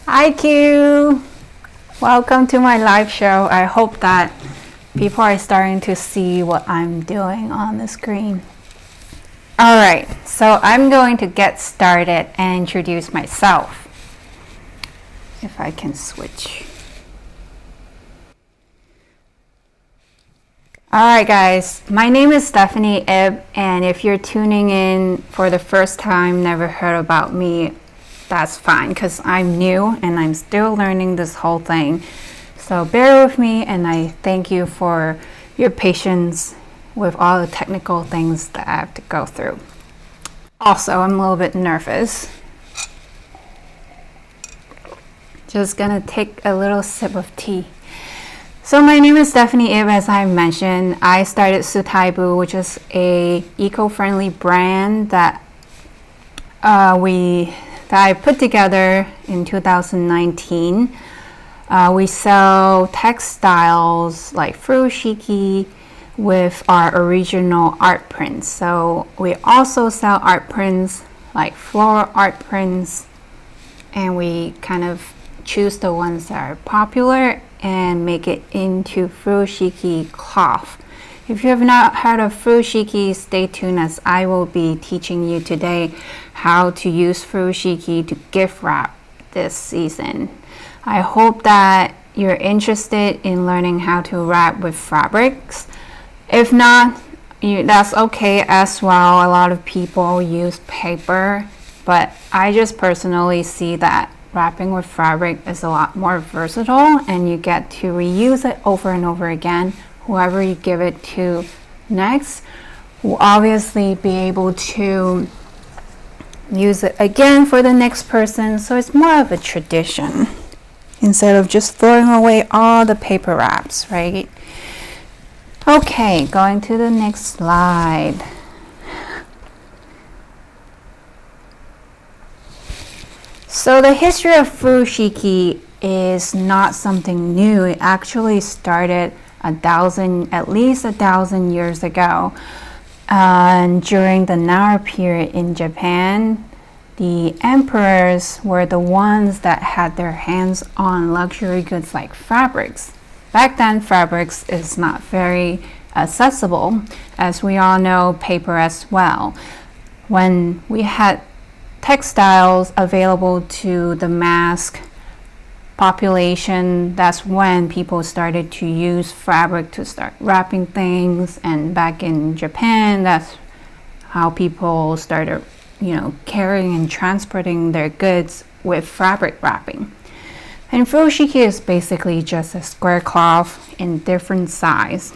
Hi Q! Welcome to my live show. I hope that people are starting to see what I'm doing on the screen. Alright, so I'm going to get started and introduce myself. If I can switch. Alright guys, my name is Stephanie Ib, and if you're tuning in for the first time, never heard about me, that's fine, because I'm new and I'm still learning this whole thing. So bear with me, and I thank you for your patience with all the technical things that I have to go through. Also, I'm a little bit nervous. Just gonna take a little sip of tea. So my name is Stephanie Ib, as I mentioned. I started Sutaibu, which is a eco-friendly brand that I put together in 2019. We sell textiles like Furoshiki with our original art prints. So we also sell art prints like floral art prints, and we kind of choose the ones that are popular and make it into Furoshiki cloth. If you have not heard of Furoshiki, stay tuned, as I will be teaching you today how to use Furoshiki to gift wrap this season. I hope that you're interested in learning how to wrap with fabrics. If not, that's okay as well. A lot of people use paper, but I just personally see that wrapping with fabric is a lot more versatile, and you get to reuse it over and over again. Whoever you give it to next will obviously be able to use it again for the next person. So it's more of a tradition instead of just throwing away all the paper wraps, right? Okay, going to the next slide. So the history of Furoshiki is not something new. It actually started at least a thousand years ago. And during the Nara period in Japan, the emperors were the ones that had their hands on luxury goods like fabrics. Back then, fabrics is not very accessible, as we all know, paper as well. When we had textiles available to the mass population, that's when people started to use fabric to start wrapping things. And back in Japan, that's how people started, carrying and transporting their goods with fabric wrapping. And Furoshiki is basically just a square cloth in different size.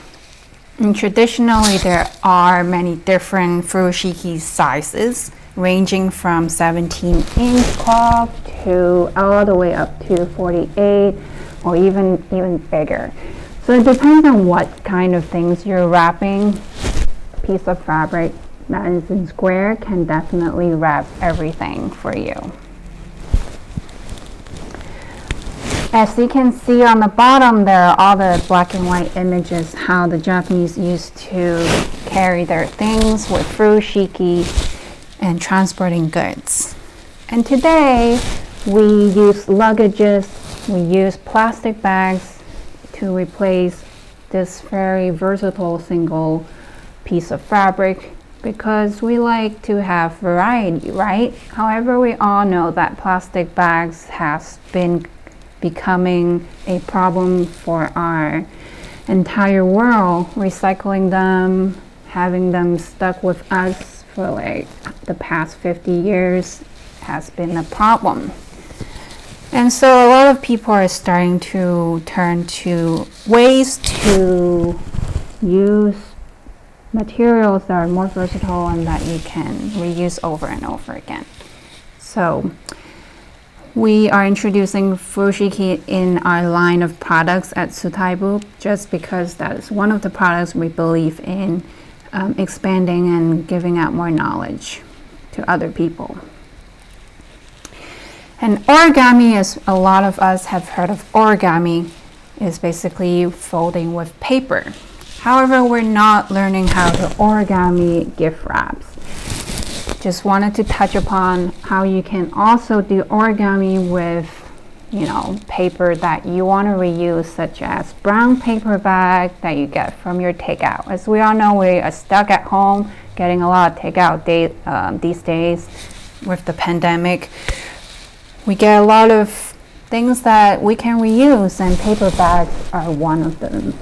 And traditionally, there are many different Furoshiki sizes, ranging from 17-inch cloth to all the way up to 48, or even bigger. So it depends on what kind of things you're wrapping. A piece of fabric that is in square can definitely wrap everything for you. As you can see on the bottom, there are all the black and white images how the Japanese used to carry their things with Furoshiki and transporting goods. And today we use luggages, we use plastic bags to replace this very versatile single piece of fabric, because we like to have variety, right? However, we all know that plastic bags has been becoming a problem for our entire world. Recycling them, having them stuck with us for like the past 50 years has been a problem. And so a lot of people are starting to turn to ways to use materials that are more versatile and that you can reuse over and over again. So we are introducing Furoshiki in our line of products at Sutaibu, just because that is one of the products we believe in expanding and giving out more knowledge to other people. And origami, as a lot of us have heard of origami, is basically folding with paper. However, we're not learning how to origami gift wraps. just wanted to touch upon how you can also do origami with, you know, paper that you want to reuse, such as brown paper bag that you get from your takeout. As we all know, we are stuck at home getting a lot of takeout these days with the pandemic. We get a lot of things that we can reuse, and paper bags are one of them.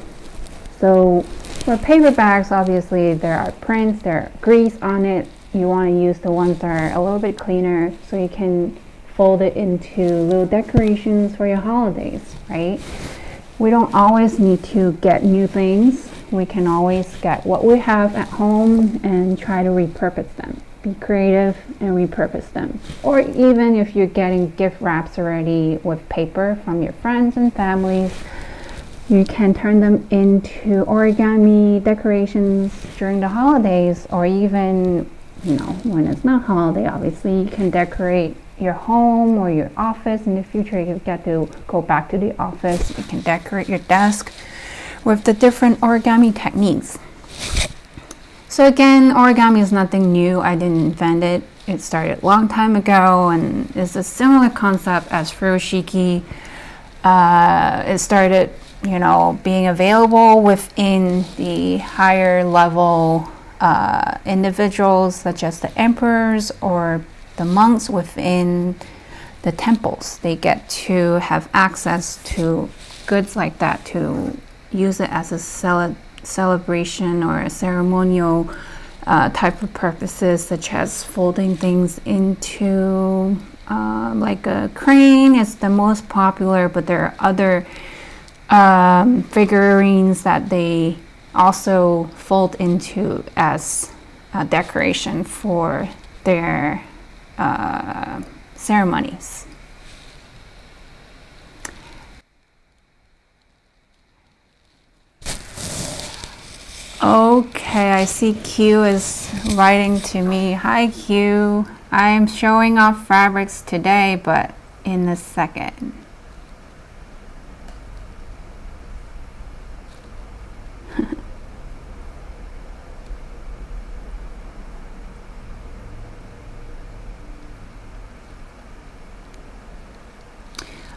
So for paper bags, obviously there are prints, there are grease on it. You want to use the ones that are a little bit cleaner so you can fold it into little decorations for your holidays, right? We don't always need to get new things. We can always get what we have at home and try to repurpose them. Be creative and repurpose them. Or even if you're getting gift wraps already with paper from your friends and families, you can turn them into origami decorations during the holidays, or even, you know, when it's not holiday, obviously, you can decorate your home or your office. In the future, you get to go back to the office. You can decorate your desk with the different origami techniques. So again, origami is nothing new. I didn't invent it. It started a long time ago, and it's a similar concept as Furoshiki. It started, you know, being available within the higher level individuals, such as the emperors or the monks within the temples. They get to have access to goods like that to use it as a celebration or a ceremonial type of purposes, such as folding things into like a crane is the most popular, but there are other figurines that they also fold into as decoration for their ceremonies. Okay, I see Q is writing to me. Hi Q, I am showing off fabrics today, but in a second.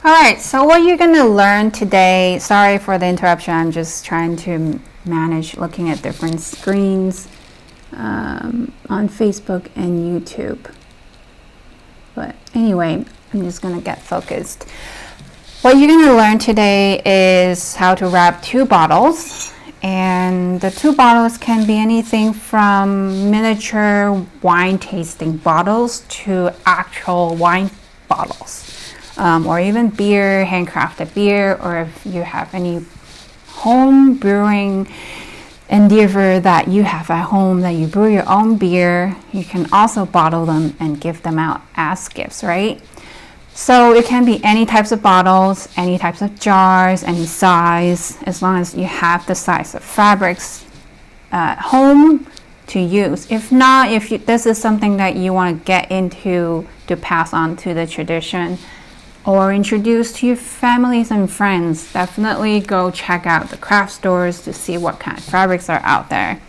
Alright, so what you're going to learn today, sorry for the interruption, I'm just trying to manage looking at different screens on Facebook and YouTube. But anyway, I'm just going to get focused. What you're going to learn today is how to wrap 2 bottles. And the 2 bottles can be anything from miniature wine tasting bottles to actual wine bottles. Or even beer, handcrafted beer, or if you have any home brewing endeavor that you have at home, that you brew your own beer, you can also bottle them and give them out as gifts, right? So it can be any types of bottles, any types of jars, any size, as long as you have the size of fabrics at home to use. If not, this is something that you want to get into to pass on to the tradition or introduce to your families and friends, definitely go check out the craft stores to see what kind of fabrics are out there.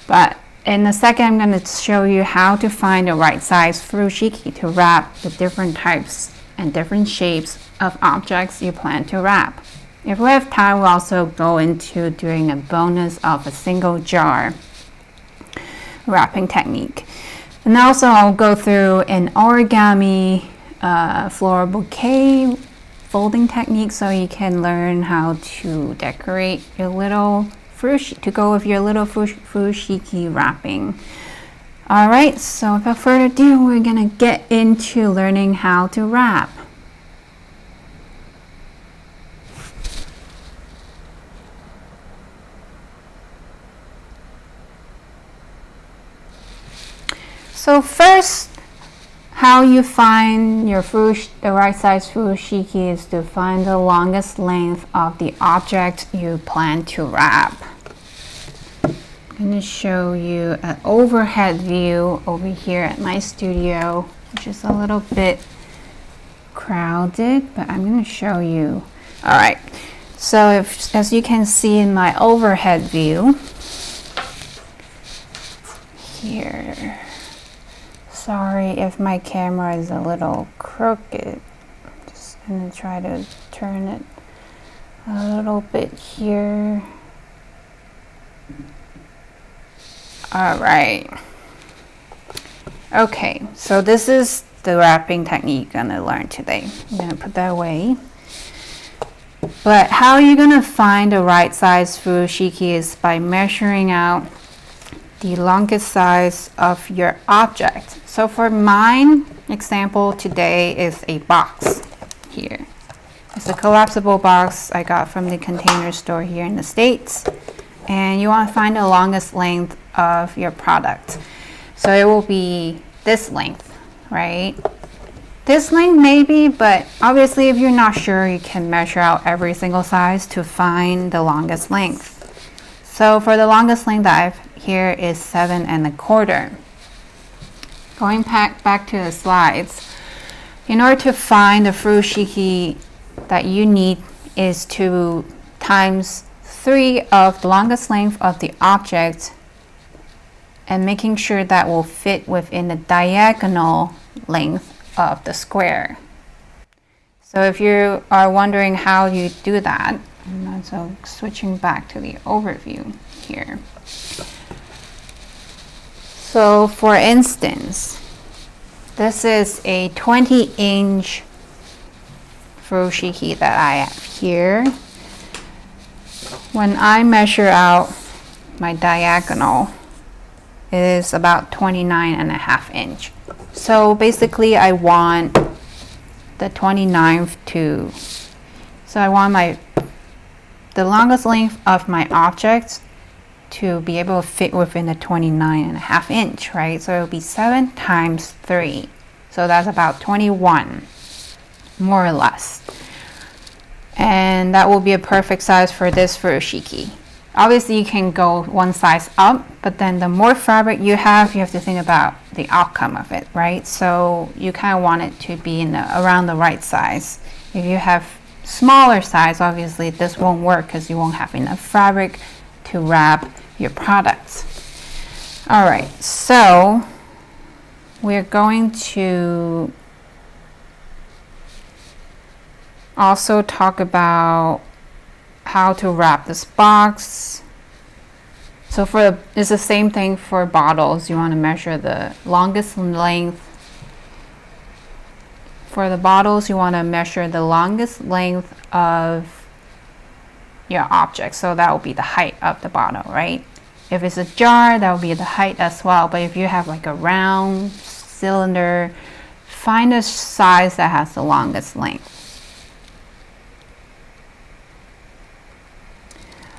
But in a second, I'm going to show you how to find the right size furoshiki to wrap the different types and different shapes of objects you plan to wrap. If we have time, we'll also go into doing a bonus of a single jar wrapping technique. And also I'll go through an origami floral bouquet folding technique, so you can learn how to decorate your little furoshiki, to go with your little furoshiki wrapping. Alright, so without further ado, we're gonna get into learning how to wrap. So first, how you find your the right size furoshiki is to find the longest length of the object you plan to wrap. I'm going to show you an overhead view over here at my studio, which is a little bit crowded, but I'm going to show you. Alright, so as you can see in my overhead view here, Sorry if my camera is a little crooked. Just gonna try to turn it a little bit here. All right. Okay, so this is the wrapping technique you're gonna learn today. I'm gonna put that away. But how you're gonna find the right size furoshiki is by measuring out the longest size of your object. So for mine example today is a box here. It's a collapsible box I got from the Container Store here in the States. And you want to find the longest length of your product. So it will be this length, right? This length maybe, but obviously if you're not sure, you can measure out every single size to find the longest length. So for the longest length that I have here is 7 1/4. Going back to the slides, in order to find the furoshiki that you need is to times 3 of the longest length of the object and making sure that will fit within the diagonal length of the square. So if you are wondering how you do that, so switching back to the overview here. So for instance, this is a 20-inch furoshiki that I have here. When I measure out my diagonal, it is about 29.5 inch. So basically I want the 29th to, so I want the longest length of my object to be able to fit within the 29.5 inch, right? So it'll be 7 times 3. So that's about 21, more or less. And that will be a perfect size for this furoshiki. Obviously you can go one size up, but then the more fabric you have to think about the outcome of it, right? So you kind of want it to be in around the right size. If you have smaller size, obviously this won't work because you won't have enough fabric to wrap your products. All right, so we're going to also talk about how to wrap this box. So it's the same thing for bottles. You want to measure the longest length. For the bottles, you want to measure the longest length of your object. So that will be the height of the bottle, right? If it's a jar, that will be the height as well. But if you have like a round cylinder, find a size that has the longest length.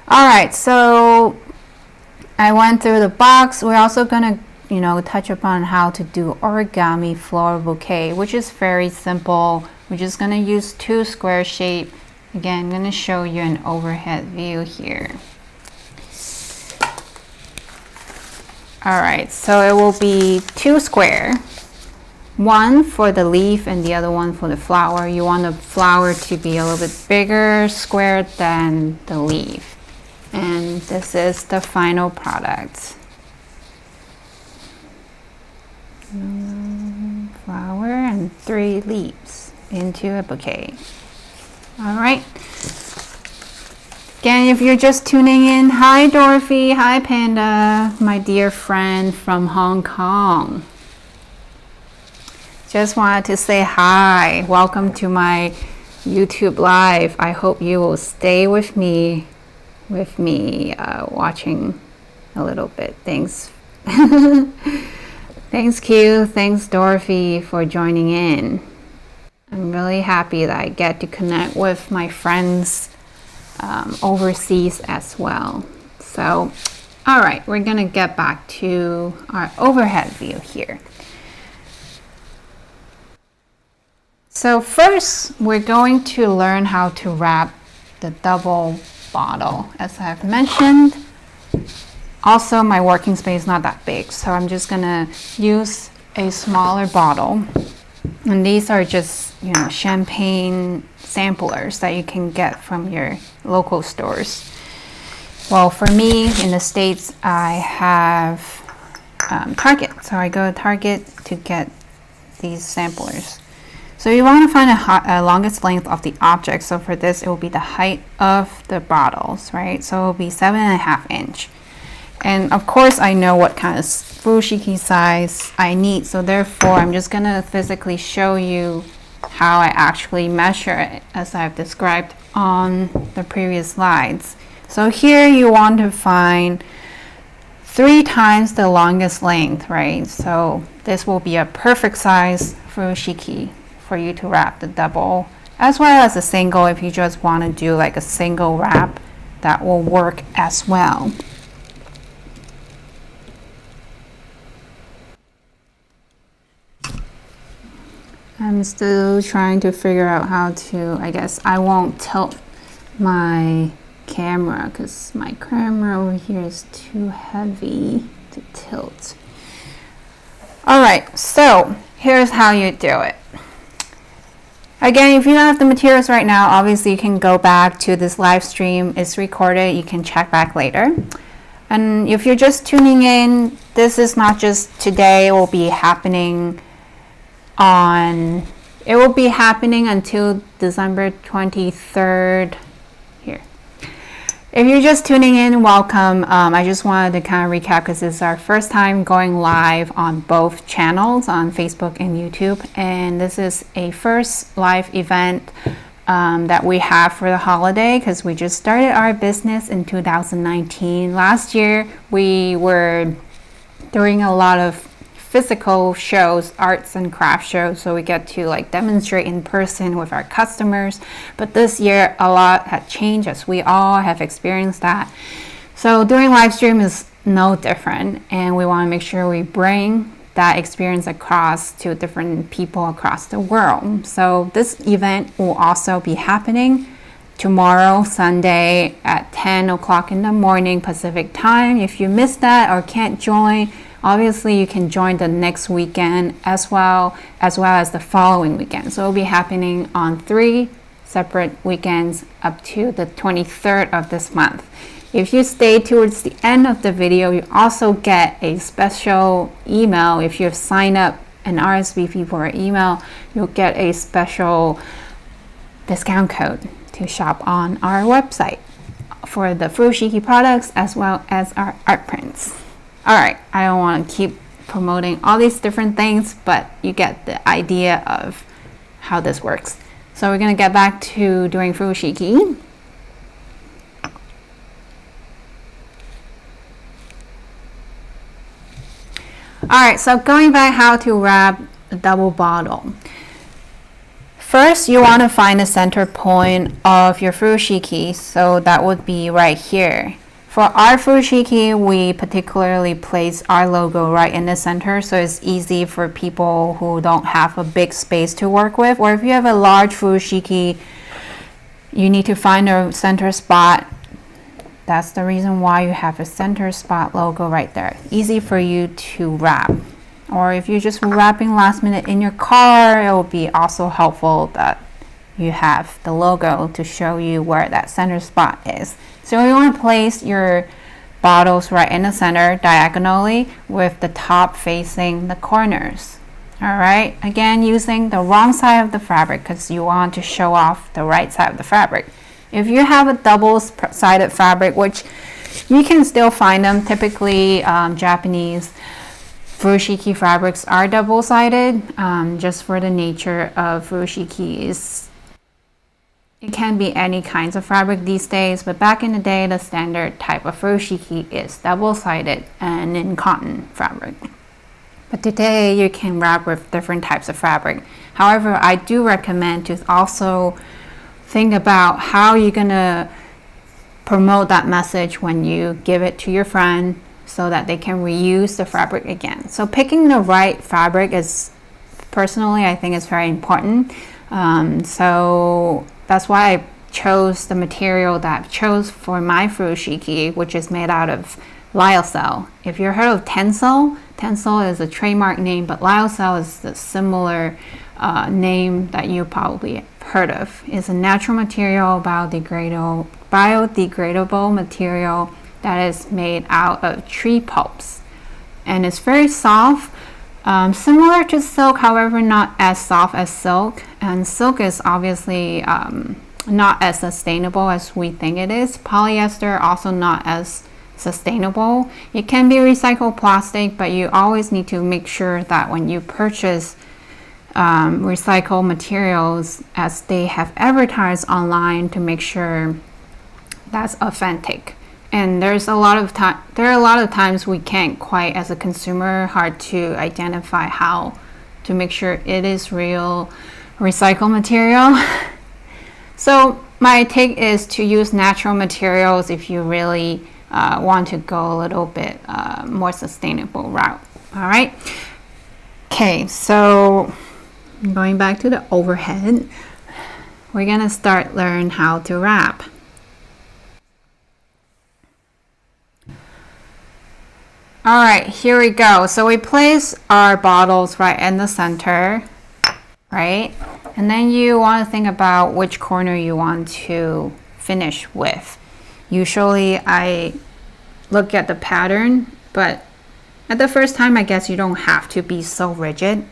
All right, so I went through the box. We're also gonna, touch upon how to do origami floral bouquet, which is very simple. We're just gonna use 2 square shape. Again, I'm gonna show you an overhead view here. All right, so it will be 2 square. One for the leaf and the other one for the flower. You want the flower to be a little bit bigger square than the leaf. And this is the final product. Flower and 3 leaves into a bouquet. All right. Again, if you're just tuning in, hi Dorothy, hi Panda, my dear friend from Hong Kong. Just wanted to say hi. Welcome to my YouTube live. I hope you will stay with me watching a little bit. Thanks. Thanks Q, thanks Dorothy for joining in. I'm really happy that I get to connect with my friends overseas as well. So, all right, we're gonna get back to our overhead view here. So first, we're going to learn how to wrap the double bottle. As I've mentioned, also my working space is not that big, so I'm just gonna use a smaller bottle. And these are just, champagne samplers that you can get from your local stores. Well, for me in the States, I have Target. So I go to Target to get these samplers. So you want to find a longest length of the object. So for this, it will be the height of the bottles, right? So it will be 7.5 inch. And of course, I know what kind of furoshiki size I need. So therefore, I'm just going to physically show you how I actually measure it as I've described on the previous slides. So here you want to find 3 times the longest length, right? So this will be a perfect size furoshiki for you to wrap the double, as well as a single. If you just want to do like a single wrap, that will work as well. I'm still trying to figure out how to, I guess I won't tilt my camera because my camera over here is too heavy to tilt. Alright, so here's how you do it. Again, if you don't have the materials right now, obviously you can go back to this live stream. It's recorded. You can check back later. And if you're just tuning in, this is not just today. It will be happening until December 23rd. Here. If you're just tuning in, welcome. I just wanted to kind of recap because this is our first time going live on both channels, on Facebook and YouTube. And this is a first live event that we have for the holiday because we just started our business in 2019. Last year, we were doing a lot of physical shows, arts and craft shows, so we get to like demonstrate in person with our customers. But this year a lot had changed, as we all have experienced that. So doing live stream is no different, and we want to make sure we bring that experience across to different people across the world. So this event will also be happening tomorrow, Sunday at 10 o'clock in the morning Pacific time. If you missed that or can't join, obviously you can join the next weekend as well as the following weekend. So it'll be happening on 3 separate weekends up to the 23rd of this month. If you stay towards the end of the video, you also get a special email. If you've signed up and RSVP for an email, you'll get a special discount code to shop on our website for the furoshiki products as well as our art prints. All right, I don't want to keep promoting all these different things, but you get the idea of how this works. So we're going to get back to doing furoshiki. All right, so going back how to wrap a double bottle. First, you want to find the center point of your furoshiki, so that would be right here. For our furoshiki, we particularly place our logo right in the center, so it's easy for people who don't have a big space to work with. Or if you have a large furoshiki, you need to find a center spot. That's the reason why you have a center spot logo right there. Easy for you to wrap. Or if you're just wrapping last minute in your car, it will be also helpful that you have the logo to show you where that center spot is. So you want to place your bottles right in the center diagonally with the top facing the corners. All right, again, using the wrong side of the fabric because you want to show off the right side of the fabric. If you have a double-sided fabric, which you can still find them, typically Japanese furoshiki fabrics are double-sided, just for the nature of furoshiki. It can be any kinds of fabric these days, but back in the day, the standard type of furoshiki is double-sided and in cotton fabric. But today, you can wrap with different types of fabric. However, I do recommend to also think about how you're gonna promote that message when you give it to your friend so that they can reuse the fabric again. So picking the right fabric is, personally, I think is very important. So that's why I chose the material that I chose for my furoshiki, which is made out of Lyocell. If you've heard of Tencel, Tencel is a trademark name, but Lyocell is the similar name that you probably have heard of. It's a natural material, biodegradable material that is made out of tree pulps. and it's very soft. Similar to silk, however not as soft as silk, and silk is obviously not as sustainable as we think it is. Polyester also not as sustainable. It can be recycled plastic, but you always need to make sure that when you purchase recycled materials as they have advertised online, to make sure that's authentic. And there are a lot of times we can't quite, as a consumer, hard to identify how to make sure it is real recycled material. So my take is to use natural materials if you really want to go a little bit more sustainable route. All right. Okay, so going back to the overhead, we're gonna start learn how to wrap. All right, here we go. So we place our bottles right in the center, right? And then you want to think about which corner you want to finish with. Usually I look at the pattern, but at the first time, I guess you don't have to be so rigid,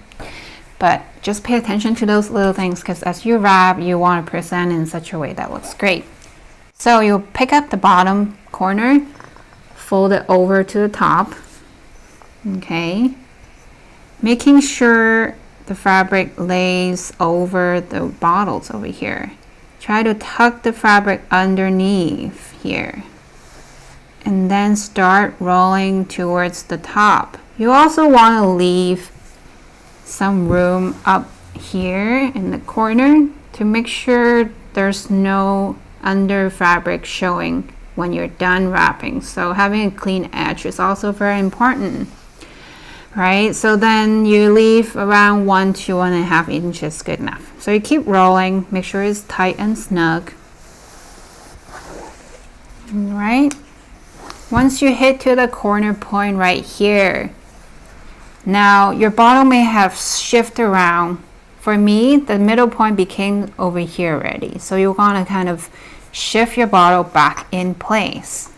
but just pay attention to those little things, because as you wrap, you want to present in such a way that looks great. So you'll pick up the bottom corner, fold it over to the top, okay, making sure the fabric lays over the bottles over here. Try to tuck the fabric underneath here, and then start rolling towards the top. You also want to leave some room up here in the corner to make sure there's no under fabric showing when you're done wrapping. So having a clean edge is also very important, right? So then you leave around 1 to 1.5 inches good enough. So you keep rolling, make sure it's tight and snug. All right. Once you hit to the corner point right here, now your bottle may have shifted around. For me, the middle point became over here already. So you're gonna kind of shift your bottle back in place,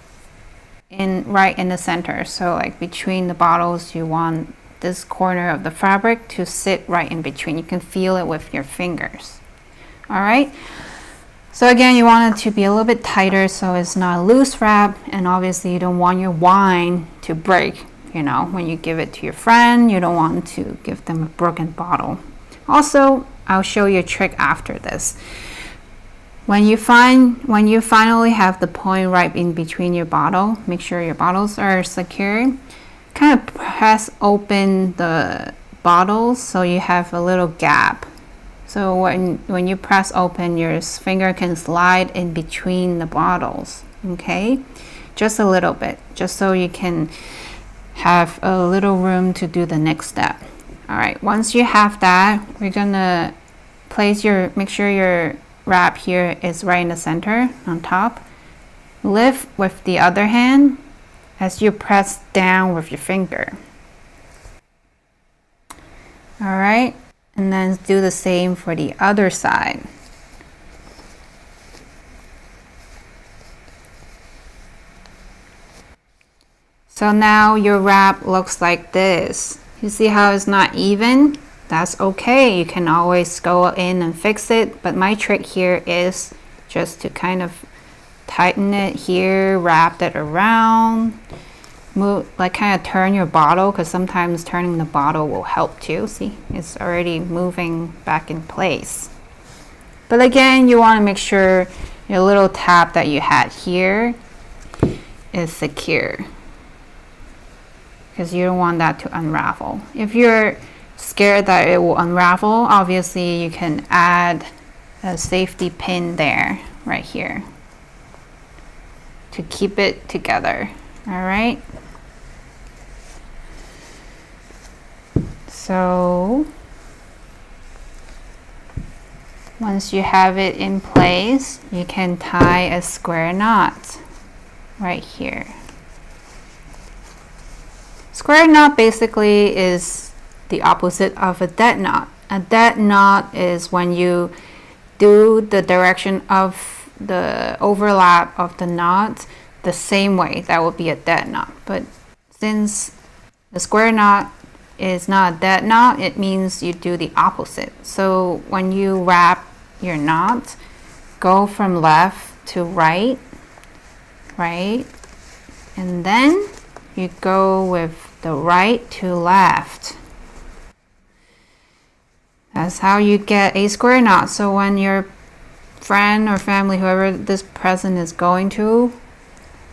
right in the center. So like between the bottles, you want this corner of the fabric to sit right in between. You can feel it with your fingers. All right. So again, you want it to be a little bit tighter so it's not a loose wrap, and obviously you don't want your wine to break. You know, when you give it to your friend, you don't want to give them a broken bottle. Also, I'll show you a trick after this. When you finally have the point right in between your bottle, make sure your bottles are secure. Kind of press open the bottles so you have a little gap. So when you press open, your finger can slide in between the bottles, okay? Just a little bit, just so you can have a little room to do the next step. All right, once you have that, we're gonna make sure your wrap here is right in the center on top. Lift with the other hand as you press down with your finger. All right, and then do the same for the other side. So now your wrap looks like this. You see how it's not even? That's okay. You can always go in and fix it, but my trick here is just to kind of tighten it here, wrap it around, move, like kind of turn your bottle, because sometimes turning the bottle will help too. See, it's already moving back in place. But again, you want to make sure your little tab that you had here is secure, because you don't want that to unravel. If you're scared that it will unravel, obviously you can add a safety pin there, right here, to keep it together. All right. So once you have it in place, you can tie a square knot right here. Square knot basically is the opposite of a dead knot. A dead knot is when you do the direction of the overlap of the knot the same way. That would be a dead knot. But since The square knot is not a dead knot, it means you do the opposite. So when you wrap your knot, go from left to right, and then you go with the right to left. That's how you get a square knot. So when your friend or family, whoever this present is going to,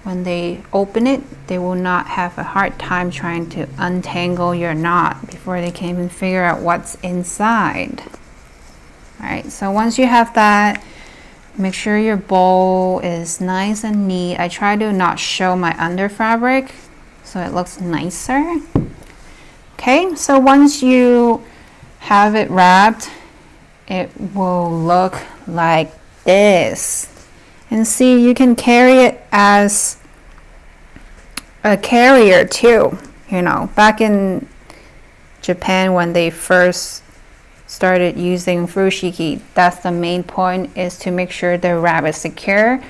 when they open it, they will not have a hard time trying to untangle your knot before they can even figure out what's inside. All right, so once you have that, make sure your bowl is nice and neat. I try to not show my under fabric so it looks nicer. Okay, so once you have it wrapped, it will look like this. And see, you can carry it as a carrier too. You know, back in Japan when they first started using furoshiki, that's the main point, is to make sure the wrap is secure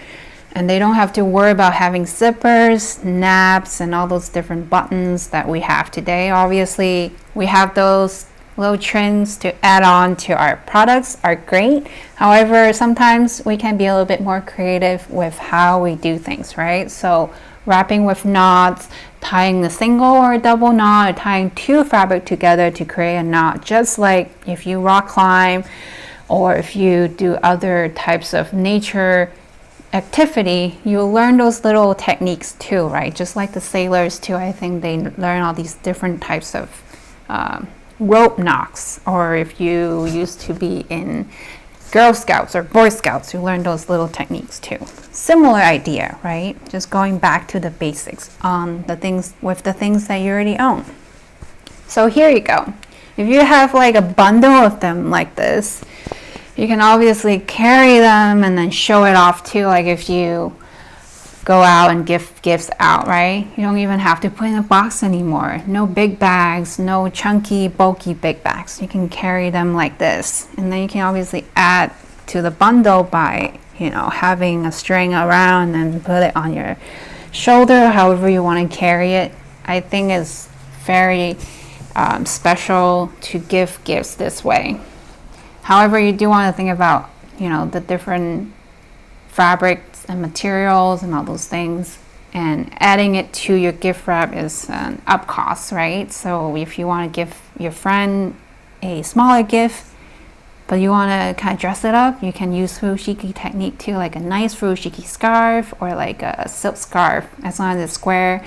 and they don't have to worry about having zippers, naps, and all those different buttons that we have today. Obviously, we have those little trims to add on to our products are great. However, sometimes we can be a little bit more creative with how we do things, right? So wrapping with knots, tying the single or double knot, or tying two fabric together to create a knot, just like if you rock climb or if you do other types of nature activity, you'll learn those little techniques too, right? Just like the sailors too, I think they learn all these different types of rope knocks, or if you used to be in Girl Scouts or Boy Scouts, you learn those little techniques too. Similar idea, right? Just going back to the basics on the things with the things that you already own. So here you go. If you have like a bundle of them like this, you can obviously carry them and then show it off too. Like if you go out and give gifts out, right? You don't even have to put in a box anymore. No big bags, no chunky, bulky big bags. You can carry them like this. And then you can obviously add to the bundle by, you know, having a string around and put it on your shoulder, however you want to carry it. I think it's very special to give gifts this way. However, you do want to think about, you know, the different fabrics and materials and all those things, and adding it to your gift wrap is an up cost, right? So if you want to give your friend a smaller gift but you want to kind of dress it up, you can use furoshiki technique too, like a nice furoshiki scarf or like a silk scarf. As long as it's square,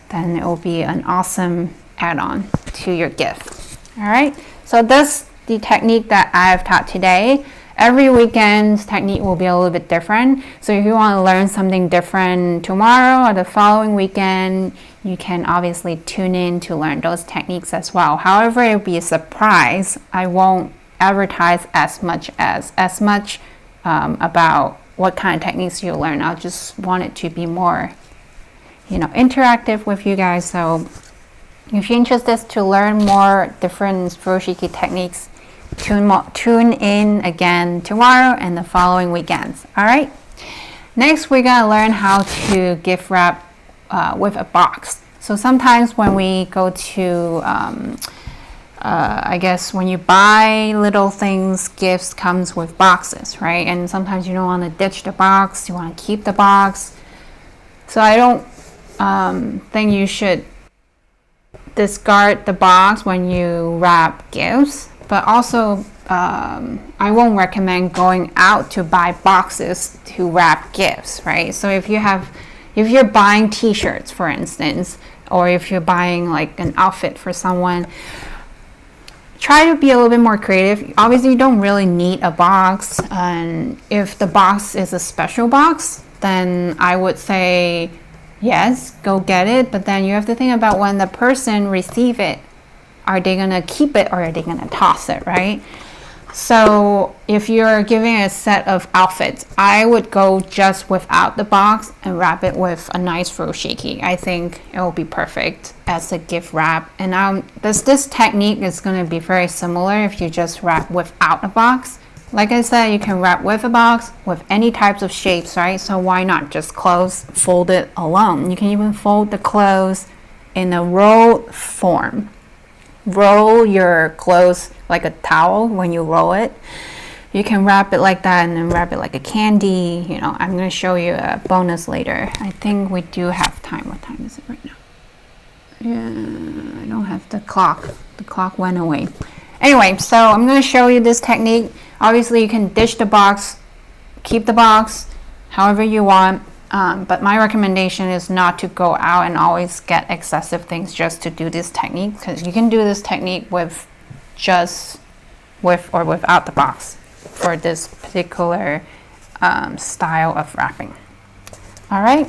then it will be an awesome add-on to your gift. All right, so that's the technique that I've taught today. Every weekend's technique will be a little bit different. So if you want to learn something different tomorrow or the following weekend, you can obviously tune in to learn those techniques as well. However, it'll be a surprise. I won't advertise as much about what kind of techniques you'll learn. I'll just want it to be more, you know, interactive with you guys. So if you're interested to learn more different furoshiki techniques, tune in again tomorrow and the following weekends. All right, next we're gonna learn how to gift wrap with a box. So sometimes when we go to I guess when you buy little things, gifts comes with boxes, right? And sometimes you don't want to ditch the box, you want to keep the box. So I don't think you should discard the box when you wrap gifts. But also, I won't recommend going out to buy boxes to wrap gifts, right? So if you're buying t-shirts, for instance, or if you're buying like an outfit for someone, try to be a little bit more creative. Obviously, you don't really need a box. And if the box is a special box, then I would say, yes, go get it. But then you have to think about when the person receives it, are they gonna keep it or are they gonna toss it, right? So if you're giving a set of outfits, I would go just without the box and wrap it with a nice furoshiki. I think it will be perfect as a gift wrap. And this technique is gonna be very similar if you just wrap without a box. Like I said, you can wrap with a box with any types of shapes, right? So why not just clothes, fold it alone? You can even fold the clothes in a roll form. Roll your clothes like a towel when you roll it. You can wrap it like that and then wrap it like a candy. You know, I'm going to show you a bonus later. I think we do have time. What time is it right now? Yeah, I don't have the clock. The clock went away. Anyway, so I'm going to show you this technique. Obviously, you can dish the box, keep the box, however you want. But my recommendation is not to go out and always get excessive things just to do this technique, because you can do this technique with or without the box for this particular style of wrapping. All right.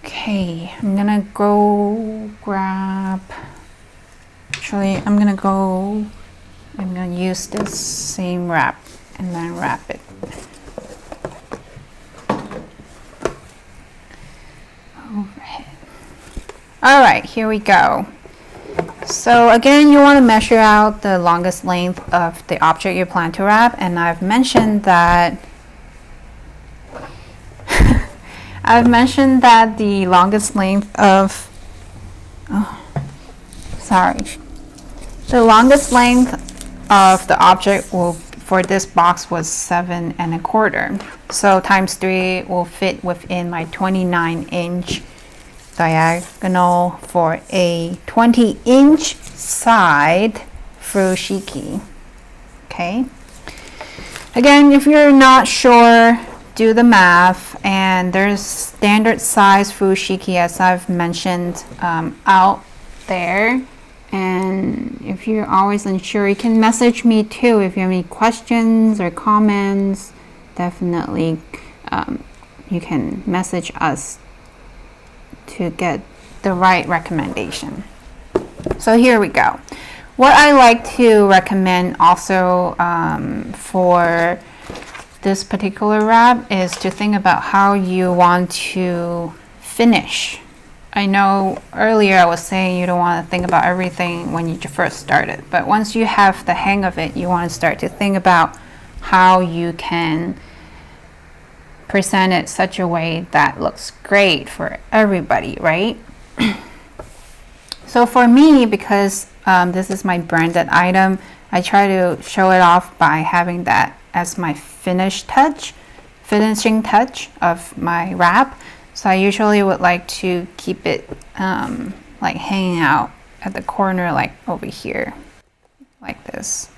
Okay, I'm gonna go grab. Actually, I'm gonna use this same wrap and then wrap it. Overhead. All right, here we go. So again, you want to measure out the longest length of the object you plan to wrap, and I've mentioned that the longest length of the longest length of the object for this box was 7 1/4. So times 3 will fit within my 29-inch diagonal for a 20-inch side furoshiki. Okay. Again, if you're not sure, do the math, and there's standard size furoshiki, as I've mentioned, out there. And if you're always unsure, you can message me too if you have any questions or comments. Definitely you can message us to get the right recommendation. So here we go. What I like to recommend also for this particular wrap is to think about how you want to finish. I know earlier I was saying you don't want to think about everything when you first started, but once you have the hang of it, you want to start to think about how you can present it such a way that looks great for everybody, right? So for me, because this is my branded item, I try to show it off by having that as my finishing touch of my wrap. So I usually would like to keep it like hanging out at the corner, like over here, like this.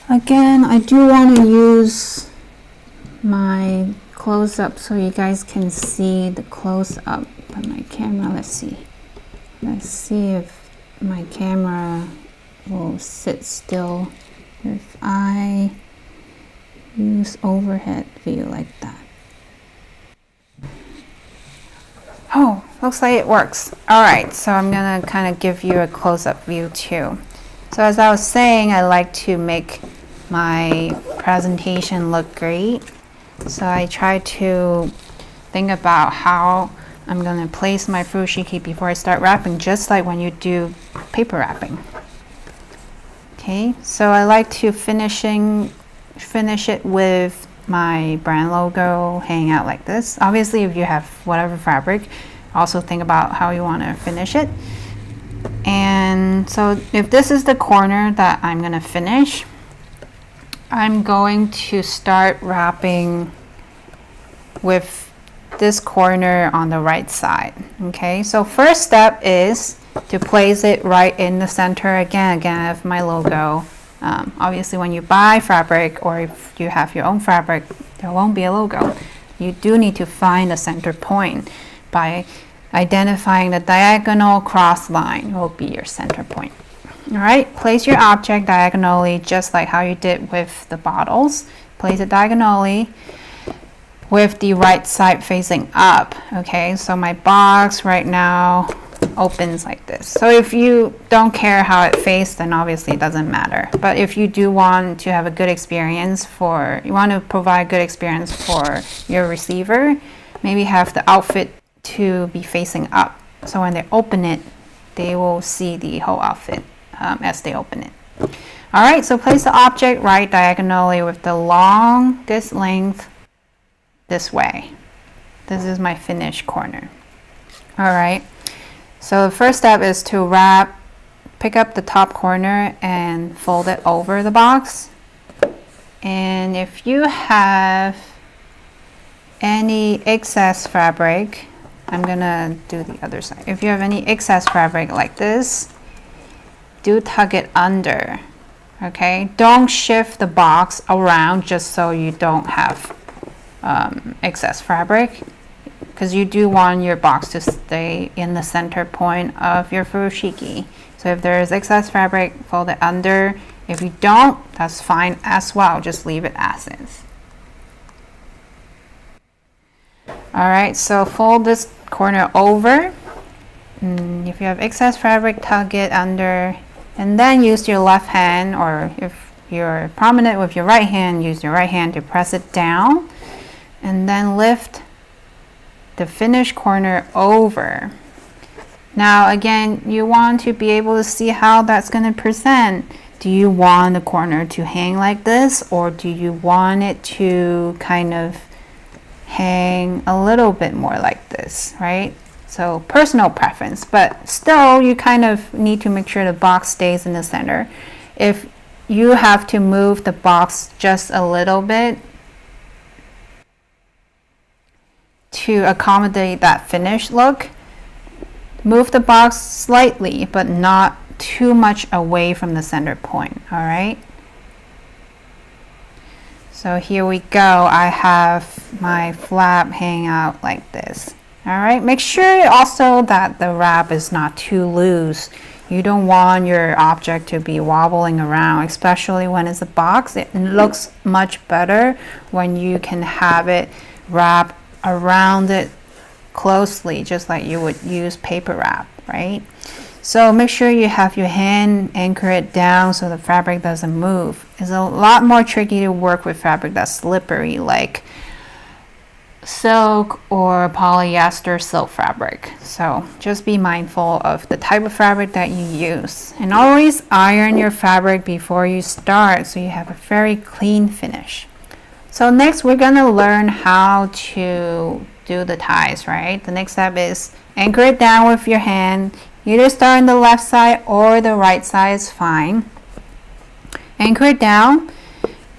Again, I do want to use my close-up so you guys can see the close-up on my camera. Let's see if my camera will sit still if I use overhead view like that. Oh, looks like it works. All right, so I'm gonna kind of give you a close-up view too. So as I was saying, I like to make my presentation look great. So I try to think about how I'm gonna place my furoshiki before I start wrapping, just like when you do paper wrapping. Okay, so I like to finish it with my brand logo hanging out like this. Obviously, if you have whatever fabric, also think about how you want to finish it. And so if this is the corner that I'm going to finish, I'm going to start wrapping with this corner on the right side. Okay, so first step is to place it right in the center. Again, I have my logo. Obviously, when you buy fabric or if you have your own fabric, there won't be a logo. You do need to find a center point by identifying the diagonal cross line will be your center point. All right, place your object diagonally, just like how you did with the bottles. Place it diagonally with the right side facing up. Okay, so my box right now opens like this. So if you don't care how it faces, then obviously it doesn't matter. But if you do want to have a good experience you want to provide good experience for your receiver, maybe have the outfit to be facing up. So when they open it, they will see the whole outfit as they open it. All right, so place the object right diagonally with the longest length this way. This is my finished corner. All right, so the first step is to wrap, pick up the top corner and fold it over the box. And if you have any excess fabric, I'm gonna do the other side. If you have any excess fabric like this, do tuck it under, okay? Don't shift the box around just so you don't have excess fabric, because you do want your box to stay in the center point of your furoshiki. So if there is excess fabric, fold it under. If you don't, that's fine as well. Just leave it as is. All right, so fold this corner over. If you have excess fabric, tuck it under, and then use your left hand, or if you're prominent with your right hand, use your right hand to press it down, and then lift the finished corner over. Now again, you want to be able to see how that's going to present. Do you want the corner to hang like this, or do you want it to kind of hang a little bit more like this, right? So personal preference, but still you kind of need to make sure the box stays in the center. If you have to move the box just a little bit to accommodate that finished look, move the box slightly, but not too much away from the center point, all right? So here we go. I have my flap hang out like this. All right, make sure also that the wrap is not too loose. You don't want your object to be wobbling around, especially when it's a box. It looks much better when you can have it wrap around it closely, just like you would use paper wrap, right? So make sure you have your hand anchor it down so the fabric doesn't move. It's a lot more tricky to work with fabric that's slippery, like silk or polyester silk fabric. So just be mindful of the type of fabric that you use, and always iron your fabric before you start so you have a very clean finish. So next we're gonna learn how to do the ties, right? The next step is anchor it down with your hand. Either start on the left side or the right side is fine. Anchor it down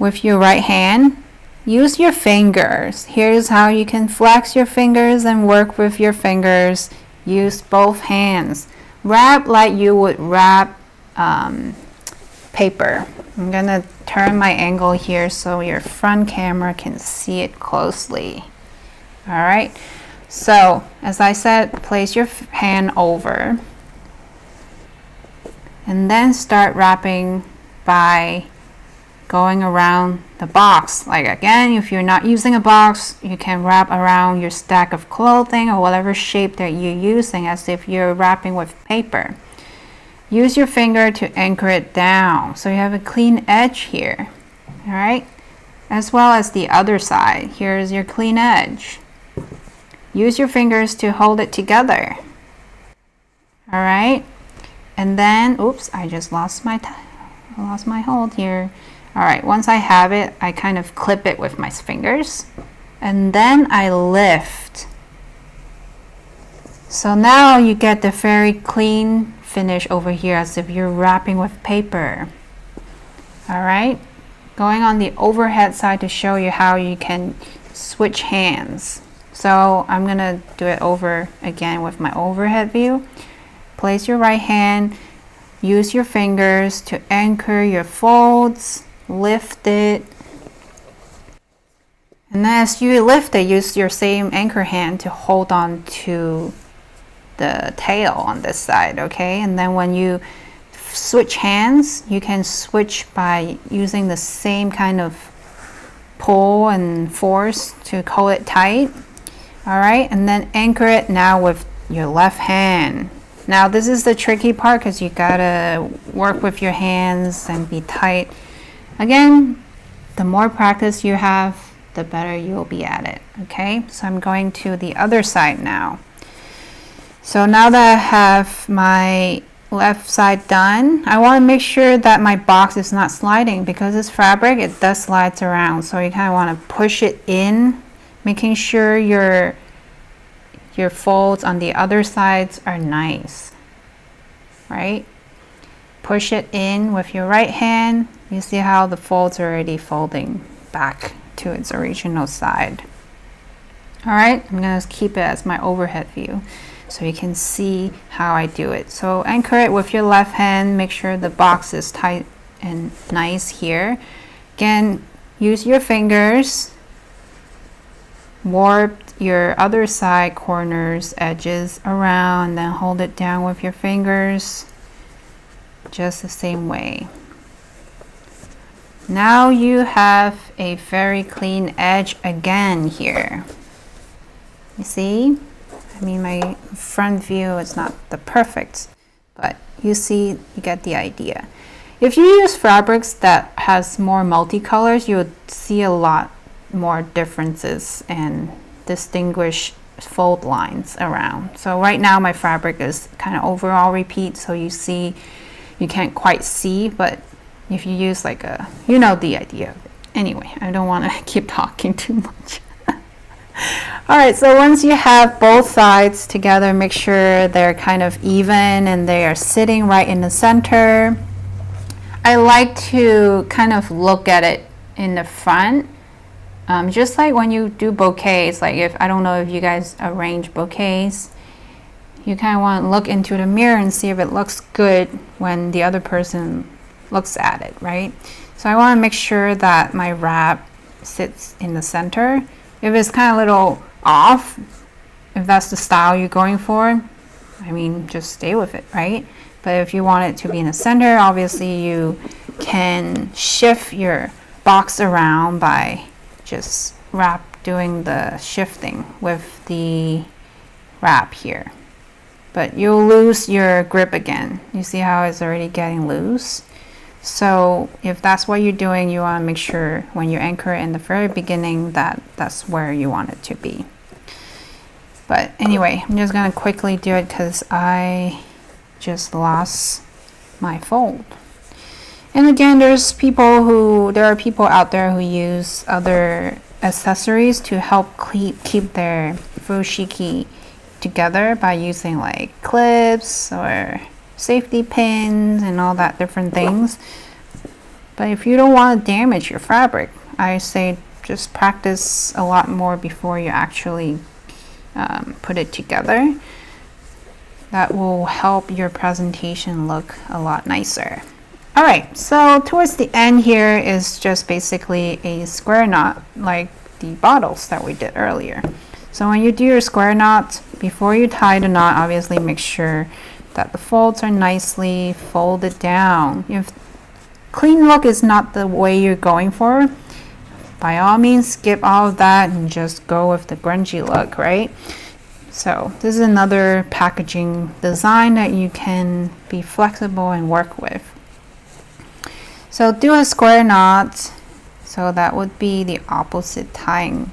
with your right hand. Use your fingers. Here's how you can flex your fingers and work with your fingers. Use both hands. Wrap like you would wrap paper. I'm gonna turn my angle here so your front camera can see it closely. All right, so as I said, place your hand over and then start wrapping by going around the box. Like again, if you're not using a box, you can wrap around your stack of clothing or whatever shape that you're using, as if you're wrapping with paper. Use your finger to anchor it down so you have a clean edge here. All right, as well as the other side. Here's your clean edge. Use your fingers to hold it together. All right, and then oops, I just lost my hold here. All right, once I have it, I kind of clip it with my fingers, and then I lift. So now you get the very clean finish over here, as if you're wrapping with paper. All right, going on the overhead side to show you how you can switch hands. So I'm gonna do it over again with my overhead view. Place your right hand, use your fingers to anchor your folds, lift it, and then as you lift it, use your same anchor hand to hold on to the tail on this side, okay? And then when you switch hands, you can switch by using the same kind of pull and force to hold it tight. All right, and then anchor it now with your left hand. Now this is the tricky part, because you gotta work with your hands and be tight. Again, the more practice you have, the better you'll be at it, okay? So I'm going to the other side now. So now that I have my left side done, I want to make sure that my box is not sliding, because it's fabric, it does slides around. So you kind of want to push it in, making sure your your folds on the other sides are nice, right? Push it in with your right hand. You see how the folds are already folding back to its original side. All right, I'm gonna keep it as my overhead view so you can see how I do it. So anchor it with your left hand, make sure the box is tight and nice here. Again, use your fingers, warp your other side corners, edges around, then hold it down with your fingers, just the same way. Now you have a very clean edge again here. You see? I mean, my front view is not the perfect, but you see, you get the idea. If you use fabrics that has more multicolors, you would see a lot more differences and distinguish fold lines around. So right now my fabric is kind of overall repeat, so you see, you can't quite see, but if you use like a, you know the idea of it. Anyway, I don't want to keep talking too much. All right, so once you have both sides together, make sure they're kind of even and they are sitting right in the center. I like to kind of look at it in the front, just like when you do bouquets. Like, if I don't know if you guys arrange bouquets, you kind of want to look into the mirror and see if it looks good when the other person looks at it, right? So I want to make sure that my wrap sits in the center. If it's kind of a little off, if that's the style you're going for, I mean, just stay with it, right? But if you want it to be in the center, obviously you can shift your box around by just doing the shifting with the wrap here. But you'll lose your grip again. You see how it's already getting loose? So if that's what you're doing, you want to make sure when you anchor it in the very beginning that that's where you want it to be. But anyway, I'm just going to quickly do it because I just lost my fold. And again, there are people out there who use other accessories to help keep their furoshiki together by using like clips or safety pins and all that different things. But if you don't want to damage your fabric, I say just practice a lot more before you actually put it together. That will help your presentation look a lot nicer. All right, so towards the end here is just basically a square knot like the bottles that we did earlier. So when you do your square knot, before you tie the knot, obviously make sure that the folds are nicely folded down. If clean look is not the way you're going for, by all means skip all of that and just go with the grungy look, right? So this is another packaging design that you can be flexible and work with. So do a square knot, so that would be the opposite tying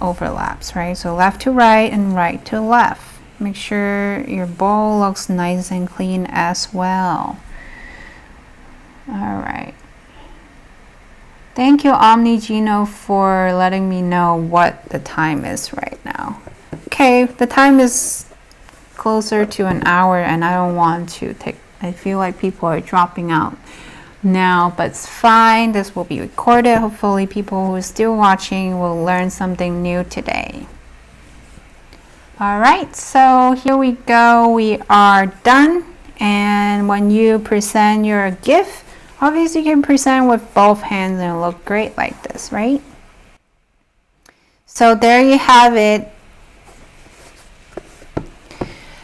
overlaps, right? So left to right and right to left. Make sure your bowl looks nice and clean as well. All right. Thank you, OmniGino, for letting me know what the time is right now. Okay, the time is closer to an hour and I don't want to I feel like people are dropping out now, but it's fine. This will be recorded. Hopefully people who are still watching will learn something new today. All right, so here we go. We are done. And when you present your gift, obviously you can present with both hands and look great like this, right? So there you have it.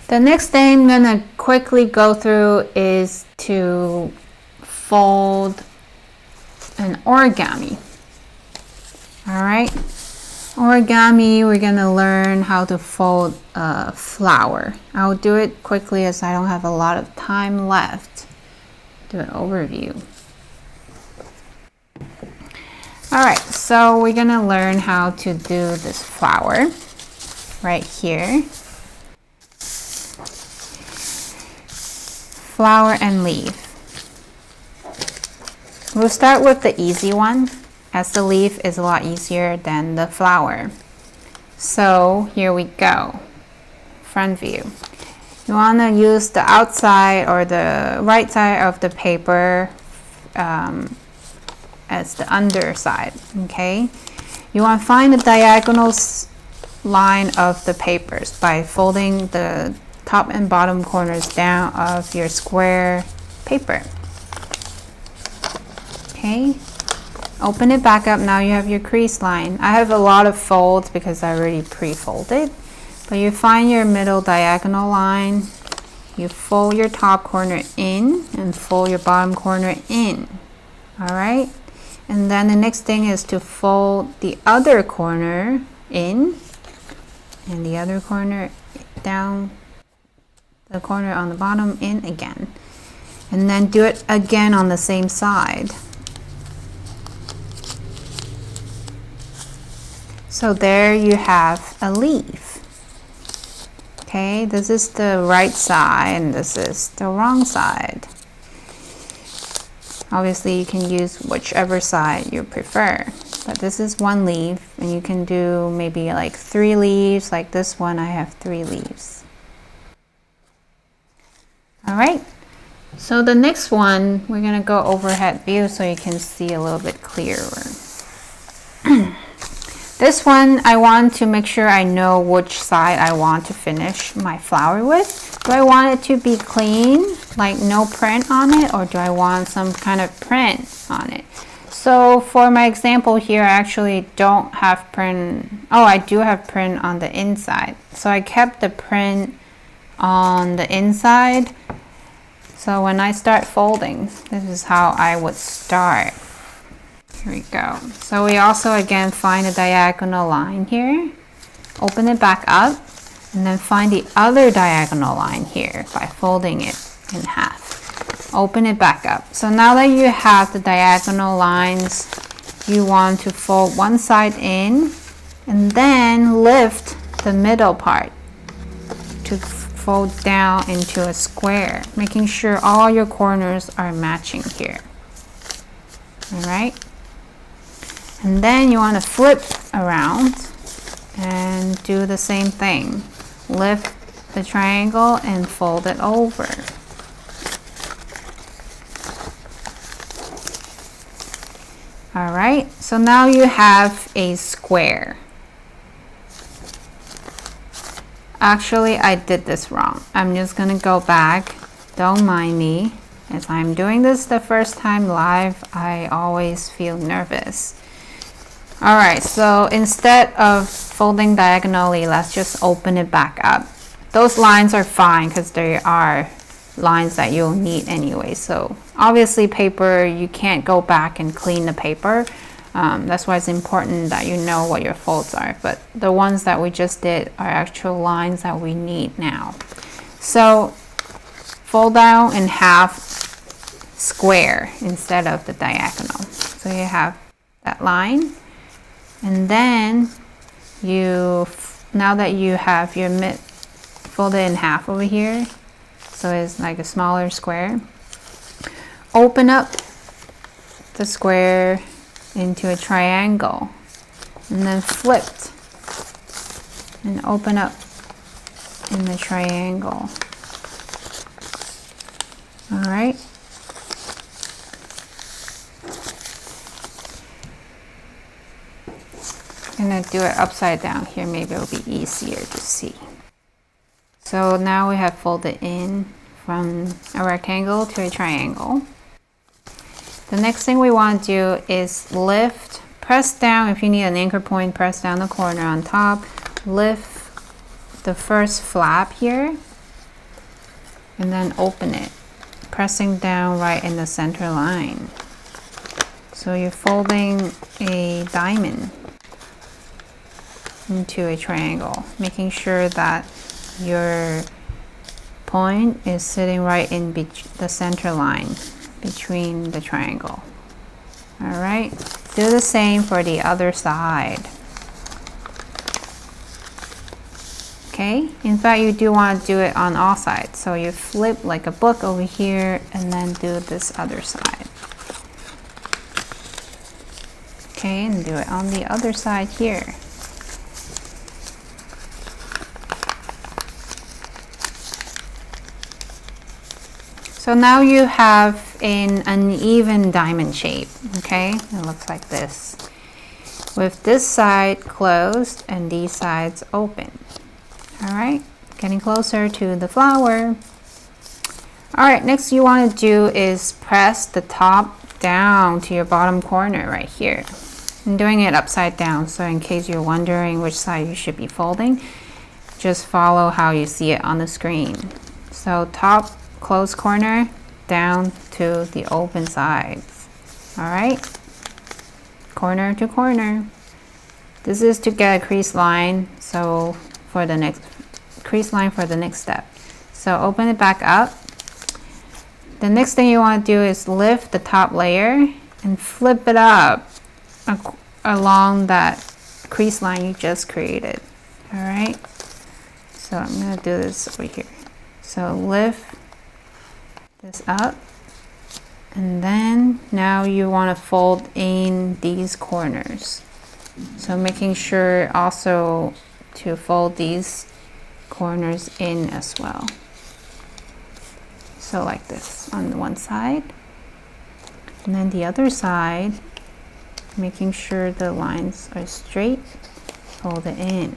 The next thing I'm gonna quickly go through is to fold an origami. All right, origami, we're gonna learn how to fold a flower. I'll do it quickly as I don't have a lot of time left. Do an overview. All right, so we're gonna learn how to do this flower right here. Flower and leaf. We'll start with the easy one, as the leaf is a lot easier than the flower. So here we go. front view. You want to use the outside or the right side of the paper as the underside, okay? You want to find the diagonal line of the papers by folding the top and bottom corners down of your square paper. Okay, open it back up. Now you have your crease line. I have a lot of folds because I already pre-folded, but you find your middle diagonal line, you fold your top corner in and fold your bottom corner in. All right, and then the next thing is to fold the other corner in and the other corner down, the corner on the bottom in again, and then do it again on the same side. So there you have a leaf. Okay, this is the right side and this is the wrong side. Obviously you can use whichever side you prefer, but this is one leaf and you can do maybe like 3 leaves. Like this one, I have 3 leaves. All right, so the next one, we're gonna go overhead view so you can see a little bit clearer. This one, I want to make sure I know which side I want to finish my flower with. Do I want it to be clean, like no print on it, or do I want some kind of print on it? So for my example here, I actually don't have print. Oh, I do have print on the inside. So I kept the print on the inside. So when I start folding, this is how I would start. Here we go. So we also again find a diagonal line here, open it back up, and then find the other diagonal line here by folding it in half. Open it back up. So now that you have the diagonal lines, you want to fold one side in and then lift the middle part to fold down into a square, making sure all your corners are matching here. All right. And then you want to flip around and do the same thing. Lift the triangle and fold it over. All right, so now you have a square. Actually, I did this wrong. I'm just gonna go back. Don't mind me. As I'm doing this the first time live, I always feel nervous. All right, so instead of folding diagonally, let's just open it back up. Those lines are fine because they are lines that you'll need anyway. So obviously paper, you can't go back and clean the paper. That's why it's important that you know what your folds are. But the ones that we just did are actual lines that we need now. So fold down in half square instead of the diagonal. So you have that line. And then now that you have your mid folded in half over here, so it's like a smaller square, open up the square into a triangle and then flipped and open up in the triangle. All right. I'm gonna do it upside down here, maybe it'll be easier to see. So now we have folded in from a rectangle to a triangle. The next thing we want to do is lift, press down. If you need an anchor point, press down the corner on top, lift the first flap here, and then open it, pressing down right in the center line. So you're folding a diamond into a triangle, making sure that your point is sitting right in the center line between the triangle. All right, do the same for the other side. Okay, in fact, you do want to do it on all sides. So you flip like a book over here and then do this other side. Okay, and do it on the other side here. So now you have an uneven diamond shape, okay? It looks like this, with this side closed and these sides open. All right, getting closer to the flower. All right, next you want to do is press the top down to your bottom corner right here. I'm doing it upside down, so in case you're wondering which side you should be folding, just follow how you see it on the screen. So top closed corner down to the open sides. All right, corner to corner. This is to get a crease line, so for the next crease line for the next step. So open it back up. The next thing you want to do is lift the top layer and flip it up along that crease line you just created. All right, so I'm gonna do this over here. So lift this up, and then now you want to fold in these corners. So making sure also to fold these corners in as well. So like this on the one side, and then the other side, making sure the lines are straight, fold it in.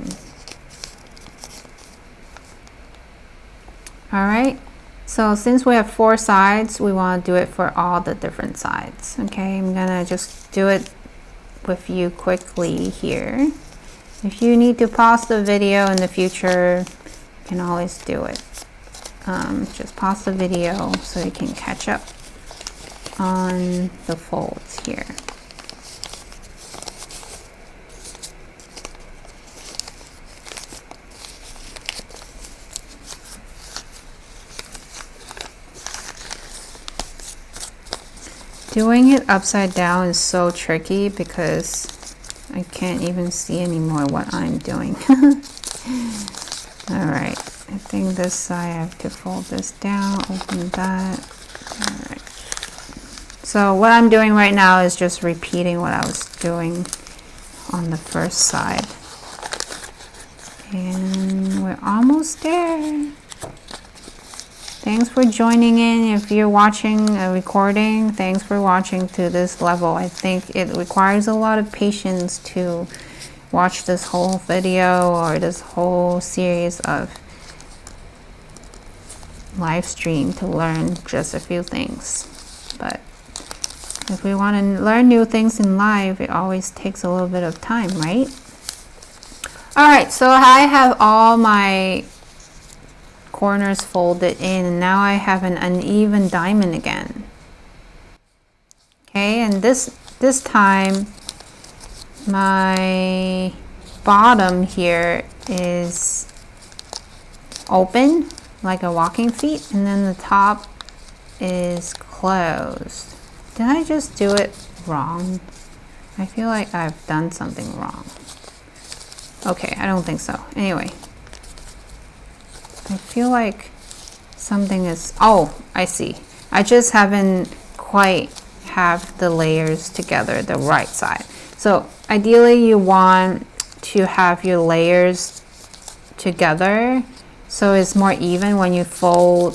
All right, so since we have 4 sides, we want to do it for all the different sides. Okay, I'm gonna just do it with you quickly here. If you need to pause the video in the future, you can always do it. Just pause the video so you can catch up on the folds here. Doing it upside down is so tricky because I can't even see anymore what I'm doing. All right, I think this side I have to fold this down, open that. All right. So what I'm doing right now is just repeating what I was doing on the first side. And we're almost there. Thanks for joining in. If you're watching a recording, thanks for watching to this level. I think it requires a lot of patience to watch this whole video or this whole series of live stream to learn just a few things. But if we want to learn new things in life, it always takes a little bit of time, right? All right, so I have all my corners folded in, and now I have an uneven diamond again. Okay, and this time my bottom here is open like a walking feet, and then the top is closed. Did I just do it wrong? I feel like I've done something wrong. Okay, I don't think so. Anyway, I feel like something is, oh, I see. I just haven't quite have the layers together the right side. So ideally you want to have your layers together so it's more even when you fold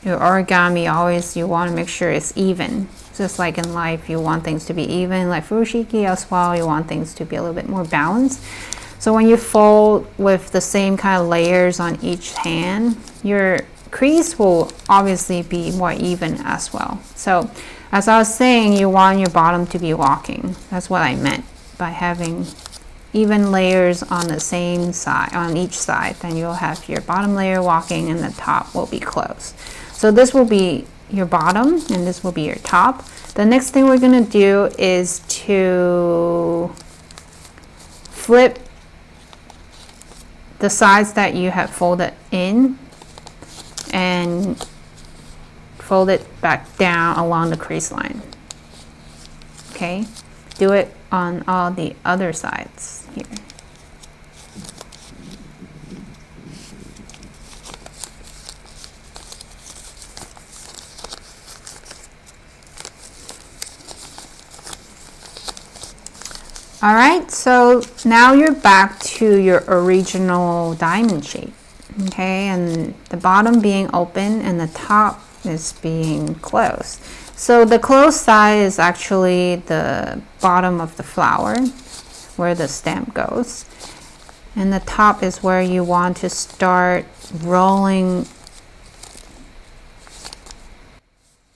your origami. Always you want to make sure it's even. Just like in life, you want things to be even, like Furoshiki as well, you want things to be a little bit more balanced. So when you fold with the same kind of layers on each hand, your crease will obviously be more even as well. So as I was saying, you want your bottom to be walking. That's what I meant by having even layers on the same side, on each side. Then you'll have your bottom layer walking and the top will be closed. So this will be your bottom and this will be your top. The next thing we're going to do is to flip the sides that you have folded in and fold it back down along the crease line. Okay, do it on all the other sides here. All right, so now you're back to your original diamond shape, okay? And the bottom being open and the top is being closed. So the closed side is actually the bottom of the flower where the stem goes. And the top is where you want to start rolling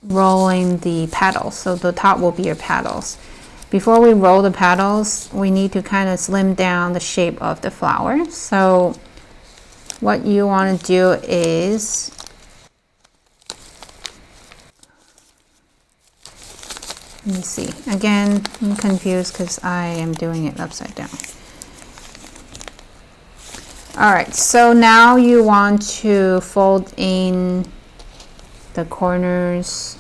the petals. So the top will be your petals. Before we roll the petals, we need to kind of slim down the shape of the flower. So what you want to do is let me see. Again, I'm confused because I am doing it upside down. All right, so now you want to fold in the corners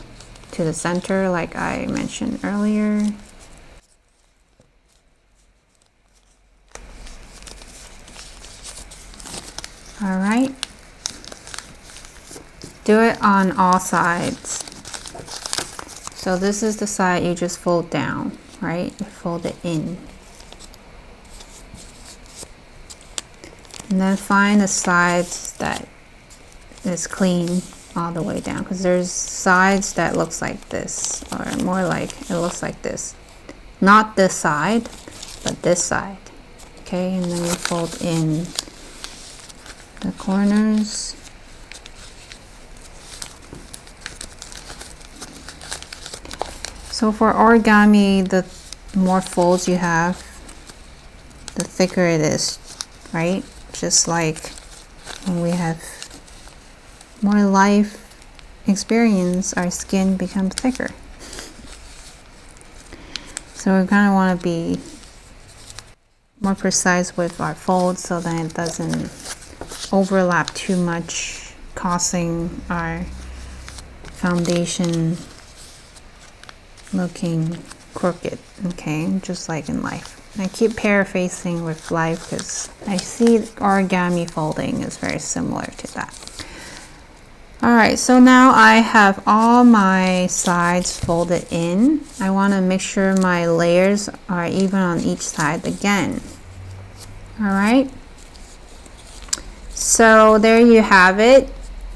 to the center like I mentioned earlier. All right. Do it on all sides. So this is the side you just fold down, right? You fold it in. And then find the sides that is clean all the way down, because there's sides that looks like this, or more like it looks like this. Not this side, but this side. Okay, and then you fold in the corners. So for origami, the more folds you have, the thicker it is, right? Just like when we have more life experience, our skin becomes thicker. So we kind of want to be more precise with our folds so that it doesn't overlap too much, causing our foundation looking crooked. Okay, just like in life. I keep paraphrasing with life because I see origami folding is very similar to that. All right, so now I have all my sides folded in. I want to make sure my layers are even on each side again. All right, so there you have it.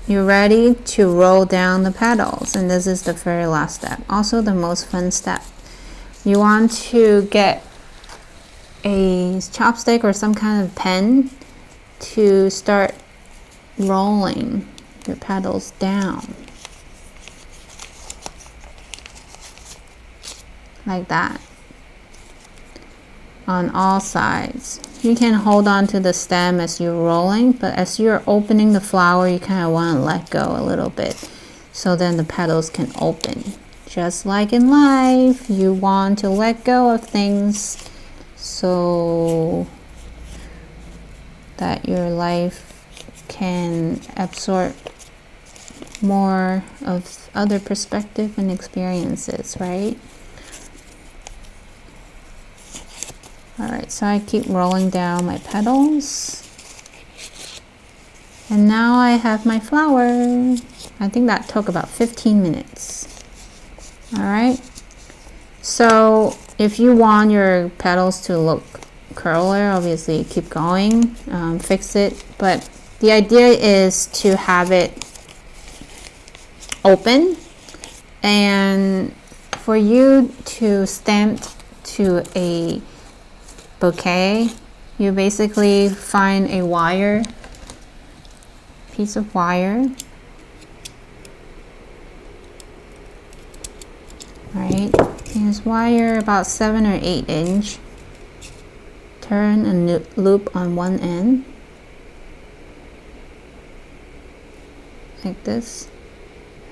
You're ready to roll down the petals, and this is the very last step, also the most fun step. You want to get a chopstick or some kind of pen to start rolling your petals down like that on all sides. You can hold on to the stem as you're rolling, but as you're opening the flower, you kind of want to let go a little bit so then the petals can open. Just like in life, you want to let go of things so that your life can absorb more of other perspective and experiences, right? All right, so I keep rolling down my petals. And now I have my flower. I think that took about 15 minutes. All right, so if you want your petals to look curlier, obviously keep going, fix it. But the idea is to have it open, and for you to stamp to a bouquet, you basically find a wire, piece of wire, right? Use wire about 7 or 8 inch. Turn a loop on one end, like this,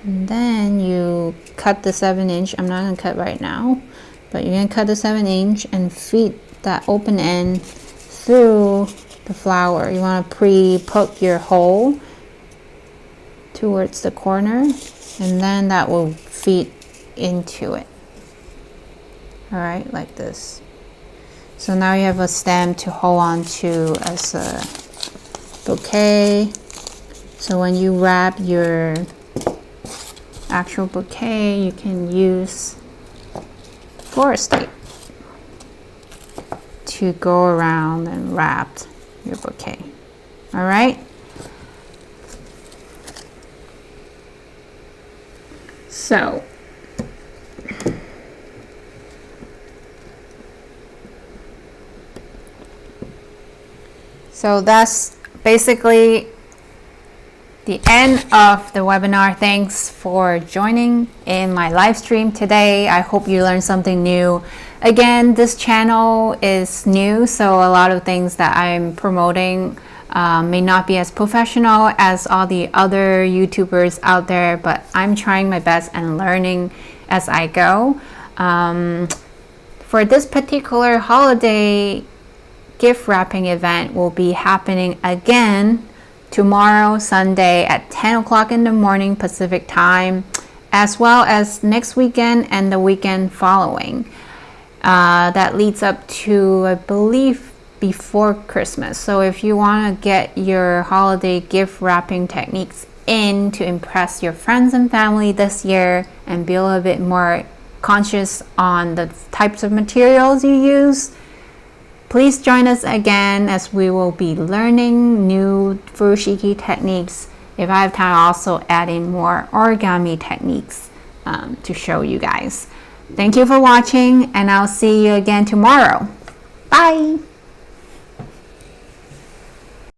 and then you cut the 7 inch. I'm not going to cut right now, but you're going to cut the 7 inch and feed that open end through the flower. You want to pre-poke your hole towards the corner, and then that will feed into it. All right, like this. So now you have a stem to hold on to as a bouquet. So when you wrap your actual bouquet, you can use Florist tape to go around and wrap your bouquet. All right. So that's basically the end of the webinar. Thanks for joining in my live stream today. I hope you learned something new. Again, this channel is new, so a lot of things that I'm promoting may not be as professional as all the other YouTubers out there, but I'm trying my best and learning as I go. For this particular holiday gift wrapping event will be happening again tomorrow, Sunday at 10 o'clock in the morning Pacific time, as well as next weekend and the weekend following. That leads up to, I believe, before Christmas. So if you want to get your holiday gift wrapping techniques in to impress your friends and family this year and be a little bit more conscious on the types of materials you use, please join us again as we will be learning new Furoshiki techniques. If I have time, I'll also add in more origami techniques to show you guys. Thank you for watching, and I'll see you again tomorrow. Bye!